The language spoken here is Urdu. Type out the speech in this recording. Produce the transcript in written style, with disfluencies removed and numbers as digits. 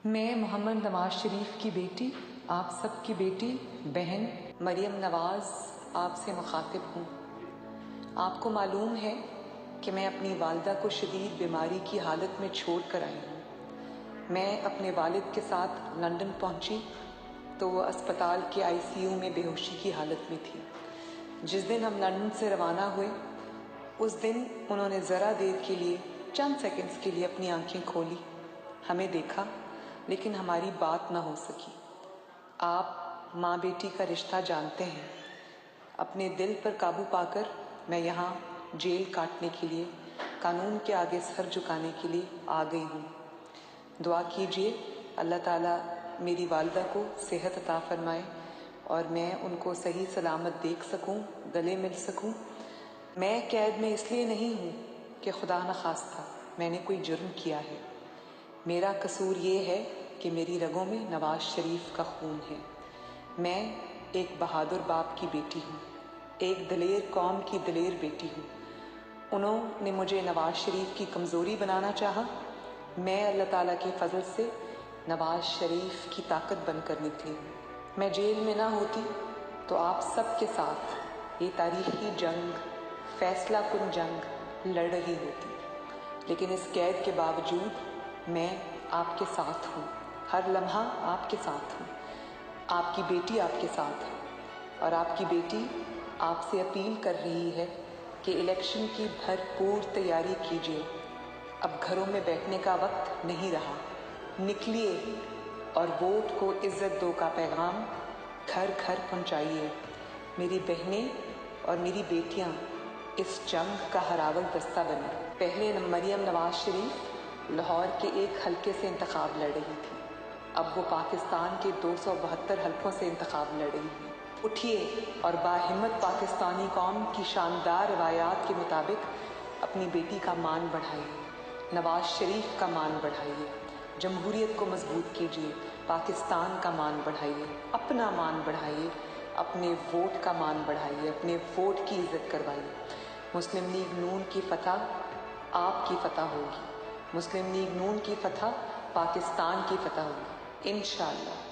میں محمد نواز شریف کی بیٹی، آپ سب کی بیٹی بہن مریم نواز آپ سے مخاطب ہوں۔ آپ کو معلوم ہے کہ میں اپنی والدہ کو شدید بیماری کی حالت میں چھوڑ کر آئی ہوں۔ میں اپنے والد کے ساتھ لندن پہنچی تو وہ اسپتال کے ICU میں بے ہوشی کی حالت میں تھی۔ جس دن ہم لندن سے روانہ ہوئے اس دن انہوں نے ذرا دیر کے لیے، چند سیکنڈز کے لیے اپنی آنکھیں کھولی، ہمیں دیکھا لیکن ہماری بات نہ ہو سکی۔ آپ ماں بیٹی کا رشتہ جانتے ہیں۔ اپنے دل پر قابو پا کر میں یہاں جیل کاٹنے کے لیے، قانون کے آگے سر جھکانے کے لیے آ گئی ہوں۔ دعا کیجیے اللہ تعالیٰ میری والدہ کو صحت عطا فرمائے اور میں ان کو صحیح سلامت دیکھ سکوں، گلے مل سکوں۔ میں قید میں اس لیے نہیں ہوں کہ خدا نخواستہ میں نے کوئی جرم کیا ہے۔ میرا قصور یہ ہے کہ میری رگوں میں نواز شریف کا خون ہے۔ میں ایک بہادر باپ کی بیٹی ہوں، ایک دلیر قوم کی دلیر بیٹی ہوں۔ انہوں نے مجھے نواز شریف کی کمزوری بنانا چاہا، میں اللہ تعالیٰ کے فضل سے نواز شریف کی طاقت بن کر نکلی ہوں۔ میں جیل میں نہ ہوتی تو آپ سب کے ساتھ یہ تاریخی جنگ، فیصلہ کن جنگ لڑ رہی ہوتی، لیکن اس قید کے باوجود میں آپ کے ساتھ ہوں، ہر لمحہ آپ کے ساتھ ہوں۔ آپ کی بیٹی آپ کے ساتھ ہے اور آپ کی بیٹی آپ سے اپیل کر رہی ہے کہ الیکشن کی بھرپور تیاری کیجیے۔ اب گھروں میں بیٹھنے کا وقت نہیں رہا، نکلیے اور ووٹ کو عزت دو کا پیغام گھر گھر پہنچائیے۔ میری بہنیں اور میری بیٹیاں اس جنگ کا ہراول دستہ بنیں۔ پہلے مریم نواز شریف لاہور کے ایک حلقے سے انتخاب لڑ رہی تھی، اب وہ پاکستان کے 272 حلقوں سے انتخاب لڑ رہی ہے۔ اٹھیے اور باہمت پاکستانی قوم کی شاندار روایات کے مطابق اپنی بیٹی کا مان بڑھائیے، نواز شریف کا مان بڑھائیے، جمہوریت کو مضبوط کیجیے، پاکستان کا مان بڑھائیے، اپنا مان بڑھائیے، اپنے ووٹ کا مان بڑھائیے، اپنے ووٹ کی عزت کروائیے۔ مسلم لیگ نون کی فتح آپ کی فتح ہوگی، مسلم لیگ نون کی فتح پاکستان کی فتح ہوگی انشاءاللہ۔